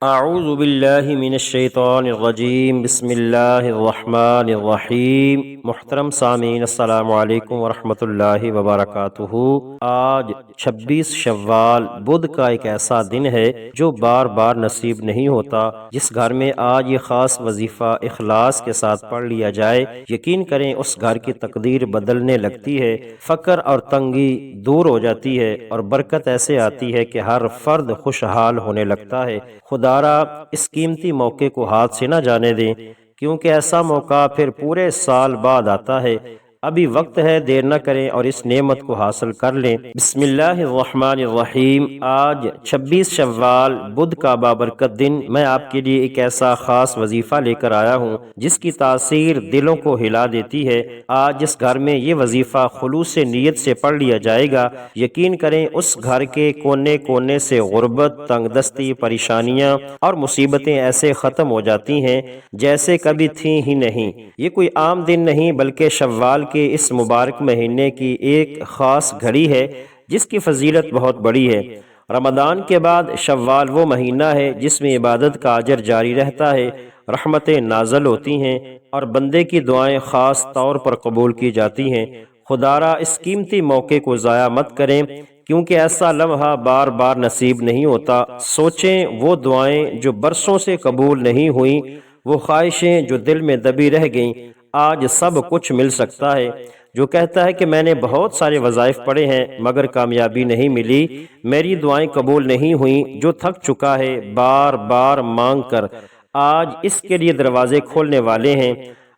اعوذ باللہ من الشیطان الرجیم بسم اللہ الرحمن الرحیم۔ محترم سامعین، السلام علیکم ورحمۃ اللہ وبرکاتہ۔ آج 26 شوال بدھ کا ایک ایسا دن ہے جو بار بار نصیب نہیں ہوتا۔ جس گھر میں آج یہ خاص وظیفہ اخلاص کے ساتھ پڑھ لیا جائے، یقین کریں اس گھر کی تقدیر بدلنے لگتی ہے، فقر اور تنگی دور ہو جاتی ہے اور برکت ایسے آتی ہے کہ ہر فرد خوشحال ہونے لگتا ہے۔ خدا اس قیمتی موقع کو ہاتھ سے نہ جانے دیں، کیونکہ ایسا موقع پھر پورے سال بعد آتا ہے۔ ابھی وقت ہے، دیر نہ کریں اور اس نعمت کو حاصل کر لیں۔ بسم اللہ الرحمن الرحیم۔ آج 26 شوال بدھ کا بابرکت دن میں آپ کے لیے ایک ایسا خاص وظیفہ لے کر آیا ہوں جس کی تاثیر دلوں کو ہلا دیتی ہے۔ آج جس گھر میں یہ وظیفہ خلوص نیت سے پڑھ لیا جائے گا، یقین کریں اس گھر کے کونے کونے سے غربت، تنگ دستی، پریشانیاں اور مصیبتیں ایسے ختم ہو جاتی ہیں جیسے کبھی تھیں ہی نہیں۔ یہ کوئی عام دن نہیں بلکہ شوال کے اس مبارک مہینے کی ایک خاص گھڑی ہے جس کی فضیلت بہت بڑی ہے۔ رمضان کے بعد شوال وہ مہینہ ہے جس میں عبادت کا اجر جاری رہتا ہے، رحمتیں نازل ہوتی ہیں اور بندے کی دعائیں خاص طور پر قبول کی جاتی ہیں۔ خدارا اس قیمتی موقع کو ضائع مت کریں، کیونکہ ایسا لمحہ بار بار نصیب نہیں ہوتا۔ سوچیں وہ دعائیں جو برسوں سے قبول نہیں ہوئیں، وہ خواہشیں جو دل میں دبی رہ گئیں۔ آج سب کچھ مل سکتا ہے۔ جو کہتا ہے کہ میں نے بہت سارے وظائف پڑھے ہیں مگر کامیابی نہیں ملی، میری دعائیں قبول نہیں ہوئیں، جو تھک چکا ہے بار بار مانگ کر، آج اس کے لیے دروازے کھولنے والے ہیں۔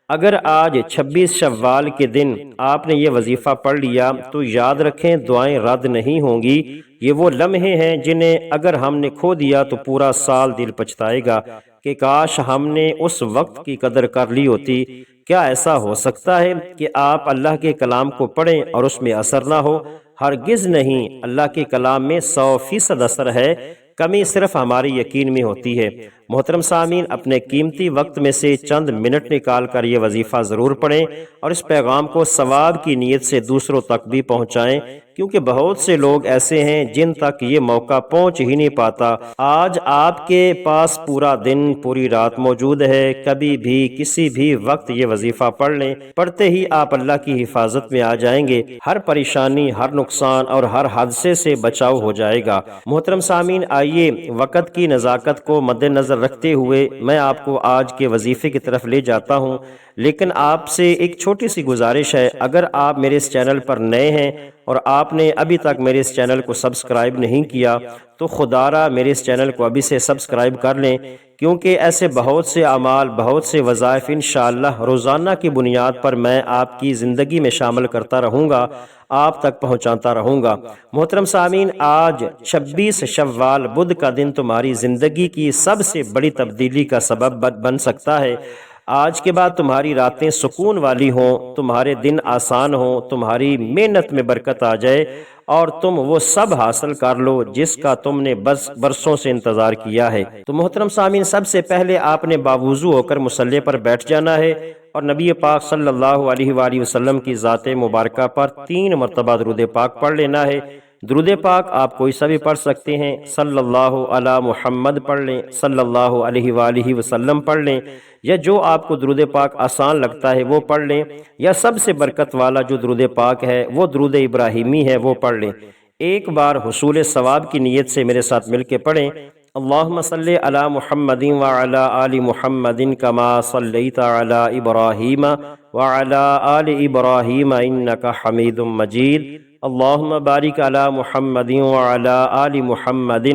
اگر آج 26 شوال کے دن آپ نے یہ وظیفہ پڑھ لیا تو یاد رکھیں دعائیں رد نہیں ہوں گی۔ یہ وہ لمحے ہیں جنہیں اگر ہم نے کھو دیا تو پورا سال دل پچھتائے گا کہ کاش ہم نے اس وقت کی قدر کر لی ہوتی۔ کیا ایسا ہو سکتا ہے کہ آپ اللہ کے کلام کو پڑھیں اور اس میں اثر نہ ہو؟ ہرگز نہیں، اللہ کے کلام میں 100% اثر ہے، کمی صرف ہماری یقین میں ہوتی ہے۔ محترم سامعین، اپنے قیمتی وقت میں سے چند منٹ نکال کر یہ وظیفہ ضرور پڑھیں اور اس پیغام کو ثواب کی نیت سے دوسروں تک بھی پہنچائیں، کیونکہ بہت سے لوگ ایسے ہیں جن تک یہ موقع پہنچ ہی نہیں پاتا۔ آج آپ کے پاس پورا دن، پوری رات موجود ہے، کبھی بھی کسی بھی وقت یہ وظیفہ پڑھ لیں، پڑھتے ہی آپ اللہ کی حفاظت میں آ جائیں گے، ہر پریشانی، ہر نقصان اور ہر حادثے سے بچاؤ ہو جائے گا۔ محترم سامعین، آئیے وقت کی نزاکت کو مد نظر رکھتے ہوئے میں آپ کو آج کے وظیفے کی طرف لے جاتا ہوں، لیکن آپ سے ایک چھوٹی سی گزارش ہے۔ اگر آپ میرے اس چینل پر نئے ہیں اور آپ نے ابھی تک میرے اس چینل کو سبسکرائب نہیں کیا تو خدارا میرے اس چینل کو ابھی سے سبسکرائب کر لیں، کیونکہ ایسے بہت سے اعمال، بہت سے وظائف انشاءاللہ روزانہ کی بنیاد پر میں آپ کی زندگی میں شامل کرتا رہوں گا، آپ تک پہنچاتا رہوں گا۔ محترم سامعین، آج 26 شوال بدھ کا دن تمہاری زندگی کی سب سے بڑی تبدیلی کا سبب بن سکتا ہے۔ آج کے بعد تمہاری راتیں سکون والی ہوں، تمہارے دن آسان ہوں، تمہاری محنت میں برکت آ جائے اور تم وہ سب حاصل کر لو جس کا تم نے برسوں سے انتظار کیا ہے۔ تو محترم سامعین، سب سے پہلے آپ نے باوضو ہو کر مصلی پر بیٹھ جانا ہے اور نبی پاک صلی اللہ علیہ وآلہ وسلم کی ذات مبارکہ پر 3 مرتبہ درود پاک پڑھ لینا ہے۔ درود پاک آپ کوئی سا بھی پڑھ سکتے ہیں، صلی اللہ علی محمد پڑھ لیں، صلی اللہ علیہ وآلہ وسلم پڑھ لیں، یا جو آپ کو درود پاک آسان لگتا ہے وہ پڑھ لیں، یا سب سے برکت والا جو درود پاک ہے وہ درود ابراہیمی ہے وہ پڑھ لیں۔ ایک بار حصول ثواب کی نیت سے میرے ساتھ مل کے پڑھیں، اللہم صلی علی محمد وعلی آل محمد کما صلیت علی ابراہیم وعلی آل ابراہیم انکا حمید مجید، اللہم بارک علی محمد وعلی آل محمد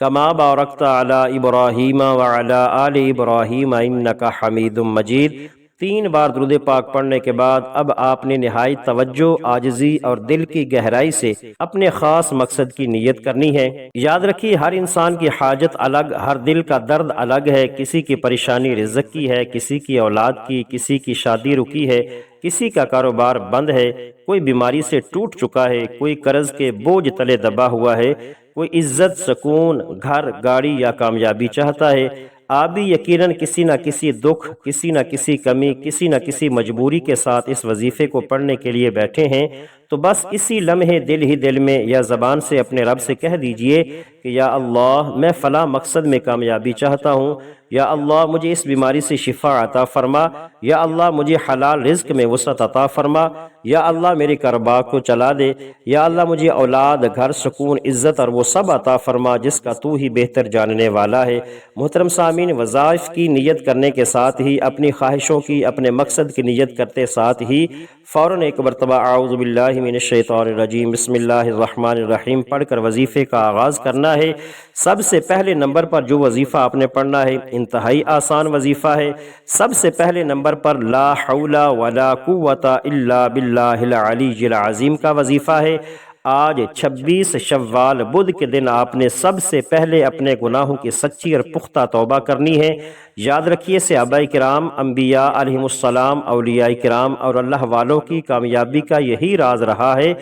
کما بارکت علی ابراہیم وعلی آل ابراہیم انکا حمید مجید۔ 3 بار درود پاک پڑھنے کے بعد اب آپ نے نہایت توجہ، عاجزی اور دل کی گہرائی سے اپنے خاص مقصد کی نیت کرنی ہے۔ یاد رکھیے ہر انسان کی حاجت الگ، ہر دل کا درد الگ ہے۔ کسی کی پریشانی رزق کی ہے، کسی کی اولاد کی، کسی کی شادی رکی ہے، کسی کا کاروبار بند ہے، کوئی بیماری سے ٹوٹ چکا ہے، کوئی قرض کے بوجھ تلے دبا ہوا ہے، کوئی عزت، سکون، گھر، گاڑی یا کامیابی چاہتا ہے۔ آپ بھی یقیناً کسی نہ کسی دکھ، کسی نہ کسی کمی، کسی نہ کسی مجبوری کے ساتھ اس وظیفے کو پڑھنے کے لیے بیٹھے ہیں۔ تو بس اسی لمحے دل ہی دل میں یا زبان سے اپنے رب سے کہہ دیجئے کہ یا اللہ میں فلاں مقصد میں کامیابی چاہتا ہوں، یا اللہ مجھے اس بیماری سے شفا عطا فرما، یا اللہ مجھے حلال رزق میں وسعت عطا فرما، یا اللہ میرے کاروبار کو چلا دے، یا اللہ مجھے اولاد، گھر، سکون، عزت اور وہ سب عطا فرما جس کا تو ہی بہتر جاننے والا ہے۔ محترم سامعین، وظائف کی نیت کرنے کے ساتھ ہی، اپنی خواہشوں کی، اپنے مقصد کی نیت کرتے ساتھ ہی فوراً ایک مرتبہ اعوذ باللہ من الشیطان الرجیم بسم اللہ الرحمن الرحیم پڑھ کر وظیفے کا آغاز کرنا ہے۔ سب سے پہلے نمبر پر جو وظیفہ آپ نے پڑھنا ہے انتہائی آسان وظیفہ ہے۔ سب سے پہلے نمبر پر لا حول ولا قوت الا باللہ العلی العظیم کا وظیفہ ہے۔ آج 26 شوال بدھ کے دن آپ نے سب سے پہلے اپنے گناہوں کی سچی اور پختہ توبہ کرنی ہے۔ یاد رکھیے صحابہ کرام، انبیاء علیہم السلام، اولیاء کرام اور اللہ والوں کی کامیابی کا یہی راز رہا ہے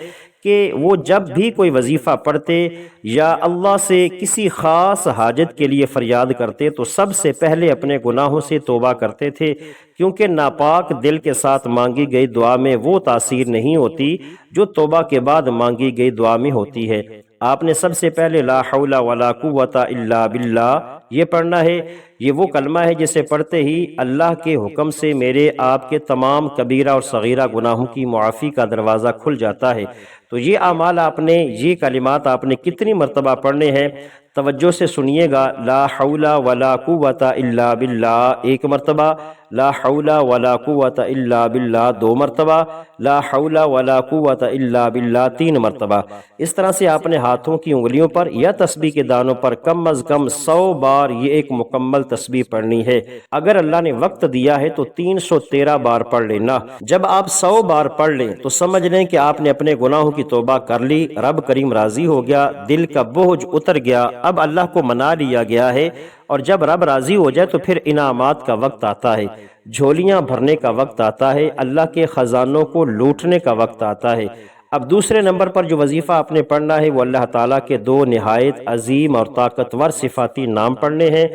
کہ وہ جب بھی کوئی وظیفہ پڑھتے یا اللہ سے کسی خاص حاجت کے لیے فریاد کرتے تو سب سے پہلے اپنے گناہوں سے توبہ کرتے تھے، کیونکہ ناپاک دل کے ساتھ مانگی گئی دعا میں وہ تاثیر نہیں ہوتی جو توبہ کے بعد مانگی گئی دعا میں ہوتی ہے۔ آپ نے سب سے پہلے لا حول ولا قوت الا باللہ یہ پڑھنا ہے۔ یہ وہ کلمہ ہے جسے پڑھتے ہی اللہ کے حکم سے میرے آپ کے تمام کبیرہ اور صغیرہ گناہوں کی معافی کا دروازہ کھل جاتا ہے۔ تو یہ اعمال آپ نے، یہ کلمات آپ نے کتنی مرتبہ پڑھنے ہیں؟ توجہ سے سنیے گا۔ لا حول ولا قوت الا باللہ ایک مرتبہ، لا حول ولا قوت الا باللہ دو مرتبہ، لا حول ولا قوت الا باللہ تین مرتبہ۔ اس طرح سے آپ نے ہاتھوں کی انگلیوں پر یا تسبیح کے دانوں پر کم از کم 100 بار یہ ایک مکمل تسبیح پڑھنی ہے۔ اگر اللہ نے وقت دیا ہے تو 313 بار پڑھ لینا۔ جب آپ 100 بار پڑھ لیں تو سمجھ لیں کہ آپ نے اپنے گناہوں کی توبہ کر لی، رب کریم راضی ہو گیا، دل کا بوجھ اتر گیا، اب اللہ کو منا لیا گیا ہے۔ اور جب رب راضی ہو جائے تو پھر انعامات کا وقت آتا ہے، جھولیاں بھرنے کا وقت آتا ہے، اللہ کے خزانوں کو لوٹنے کا وقت آتا ہے۔ اب دوسرے نمبر پر جو وظیفہ آپ نے پڑھنا ہے وہ اللہ تعالیٰ کے دو نہایت عظیم اور طاقتور صفاتی نام پڑھنے ہیں،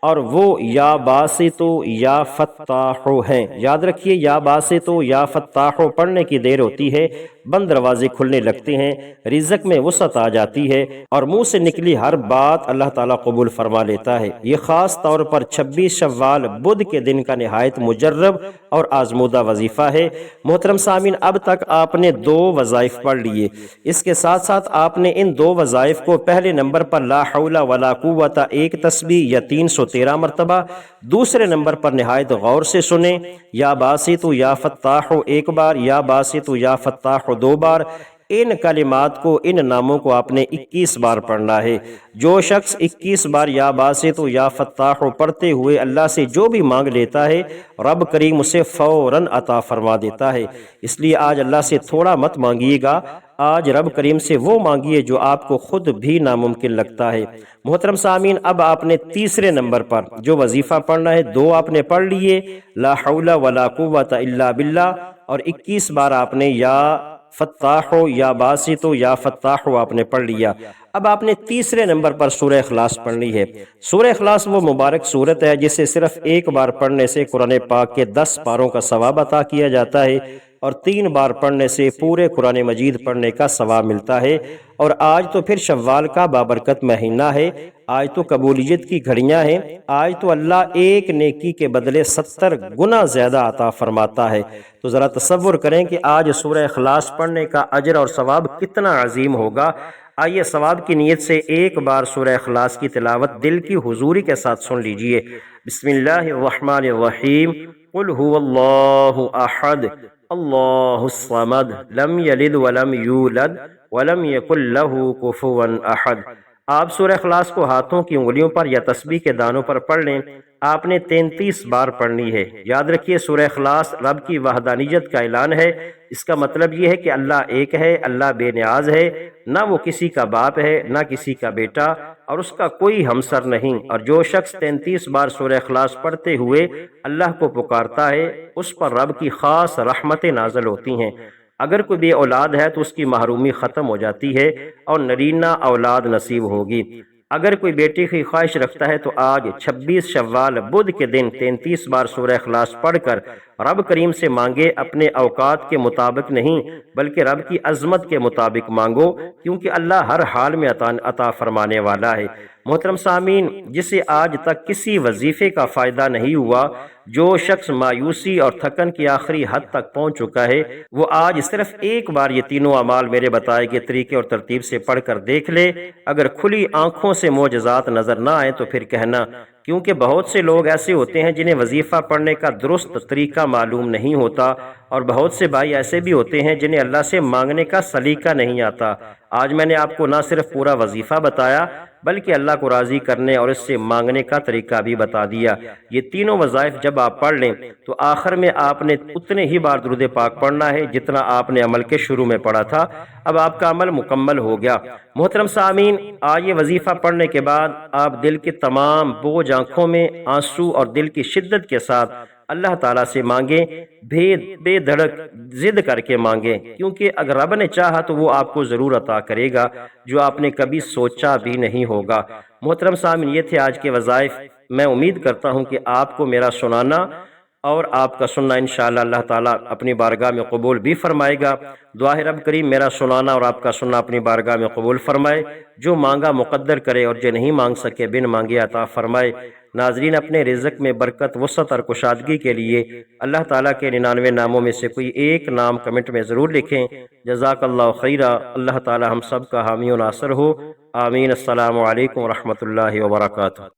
اور وہ یا باسط یا فتاح ہیں۔ یاد رکھیے یا باسط یا فتاح پڑھنے کی دیر ہوتی ہے، بند دروازے کھلنے لگتے ہیں، رزق میں وسعت آ جاتی ہے، اور منہ سے نکلی ہر بات اللہ تعالیٰ قبول فرما لیتا ہے۔ یہ خاص طور پر 26 شوال بدھ کے دن کا نہایت مجرب اور آزمودہ وظیفہ ہے۔ محترم سامعین، اب تک آپ نے 2 وظائف پڑھ لیے، اس کے ساتھ ساتھ آپ نے ان 2 وظائف کو پہلے نمبر پر لا حول ولا قوت ایک تسبیح یا 313 مرتبہ، دوسرے نمبر پر نہایت غور سے سنیں، یا باسط یا فتاح ایک بار، یا باسط یا فتاح 2 بار۔ ان کلمات کو، ان ناموں کو آپ نے 21 بار پڑھنا ہے۔ جو شخص 21 بار یا باسط یا فتاح پڑھتے ہوئے اللہ سے جو بھی مانگ لیتا ہے، رب کریم اسے فوراً عطا فرما دیتا ہے۔ اس لیے آج اللہ سے تھوڑا مت مانگیے گا، آج رب کریم سے وہ مانگیے جو آپ کو خود بھی ناممکن لگتا ہے۔ محترم سامعین، اب آپ نے تیسرے نمبر پر جو وظیفہ پڑھنا ہے، 2 آپ نے پڑھ لیے، لا حول ولا قوت الا باللہ، اور 21 بار آپ نے یا فتاح یا باسط یا فتاح آپ نے پڑھ لیا۔ اب آپ نے تیسرے نمبر پر سورہ اخلاص پڑھنی ہے۔ سورہ اخلاص وہ مبارک سورت ہے جسے صرف ایک بار پڑھنے سے قرآن پاک کے 10 پاروں کا ثواب عطا کیا جاتا ہے، اور 3 بار پڑھنے سے پورے قرآن مجید پڑھنے کا ثواب ملتا ہے۔ اور آج تو پھر شوال کا بابرکت مہینہ ہے، آج تو قبولیت کی گھڑیاں ہیں، آج تو اللہ ایک نیکی کے بدلے 70 گنا زیادہ عطا فرماتا ہے۔ تو ذرا تصور کریں کہ آج سورہ اخلاص پڑھنے کا اجر اور ثواب کتنا عظیم ہوگا۔ آئیے ثواب کی نیت سے ایک بار سورہ اخلاص کی تلاوت دل کی حضوری کے ساتھ سن لیجئے۔ بسم اللہ الرحمن الرحیم، قل هو اللہ احد اللہ الصمد لم یلد ولم یولد ولم یکن لہ کفوا احد۔ آپ سورہ اخلاص کو ہاتھوں کی انگلیوں پر یا تسبیح کے دانوں پر پڑھ لیں۔ آپ نے 33 بار پڑھنی ہے۔ یاد رکھیے سورہ اخلاص رب کی وحدانیت کا اعلان ہے۔ اس کا مطلب یہ ہے کہ اللہ ایک ہے، اللہ بے نیاز ہے، نہ وہ کسی کا باپ ہے نہ کسی کا بیٹا، اور اس کا کوئی ہمسر نہیں۔ اور جو شخص 33 بار سورہ اخلاص پڑھتے ہوئے اللہ کو پکارتا ہے، اس پر رب کی خاص رحمتیں نازل ہوتی ہیں۔ اگر کوئی بے اولاد ہے تو اس کی محرومی ختم ہو جاتی ہے اور نرینہ اولاد نصیب ہوگی۔ اگر کوئی بیٹے کی خواہش رکھتا ہے تو آج 26 شوال بدھ کے دن 33 بار سورہ اخلاص پڑھ کر رب کریم سے مانگے، اپنے اوقات کے مطابق نہیں بلکہ رب کی عظمت کے مطابق مانگو، کیونکہ اللہ ہر حال میں عطا فرمانے والا ہے۔ محترم سامعین، جسے آج تک کسی وظیفے کا فائدہ نہیں ہوا، جو شخص مایوسی اور تھکن کی آخری حد تک پہنچ چکا ہے، وہ آج صرف ایک بار یہ تینوں اعمال میرے بتائے گئے طریقے اور ترتیب سے پڑھ کر دیکھ لے۔ اگر کھلی آنکھوں سے معجزات نظر نہ آئے تو پھر کہنا، کیونکہ بہت سے لوگ ایسے ہوتے ہیں جنہیں وظیفہ پڑھنے کا درست طریقہ معلوم نہیں ہوتا، اور بہت سے بھائی ایسے بھی ہوتے ہیں جنہیں اللہ سے مانگنے کا سلیقہ نہیں آتا۔ آج میں نے آپ کو نہ صرف پورا وظیفہ بتایا بلکہ اللہ کو راضی کرنے اور اس سے مانگنے کا طریقہ بھی بتا دیا۔ یہ تینوں وظائف جب آپ پڑھ لیں تو آخر میں آپ نے اتنے ہی بار درود پاک پڑھنا ہے جتنا آپ نے عمل کے شروع میں پڑھا تھا۔ اب آپ کا عمل مکمل ہو گیا۔ محترم سامعین، آج یہ وظیفہ پڑھنے کے بعد آپ دل کے تمام بوجھ آنکھوں میں آنسو اور دل کی شدت کے ساتھ اللہ تعالیٰ سے مانگیں، بے دھڑک ضد کر کے مانگیں، کیونکہ اگر رب نے چاہا تو وہ آپ کو ضرور عطا کرے گا جو آپ نے کبھی سوچا بھی نہیں ہوگا۔ محترم سامعین، یہ تھے آج کے وظائف۔ میں امید کرتا ہوں کہ آپ کو میرا سنانا اور آپ کا سننا انشاءاللہ اللہ تعالیٰ اپنی بارگاہ میں قبول بھی فرمائے گا۔ دعا ہے رب کریم میرا سنانا اور آپ کا سننا اپنی بارگاہ میں قبول فرمائے، جو مانگا مقدر کرے اور جو نہیں مانگ سکے بن مانگے عطا فرمائے۔ ناظرین، اپنے رزق میں برکت، وسعت اور کشادگی کے لیے اللہ تعالیٰ کے 99 ناموں میں سے کوئی ایک نام کمنٹ میں ضرور لکھیں۔ جزاک اللہ خیرہ۔ اللہ تعالیٰ ہم سب کا حامی و ناصر ہو، آمین۔ السلام علیکم ورحمۃ اللہ وبرکاتہ۔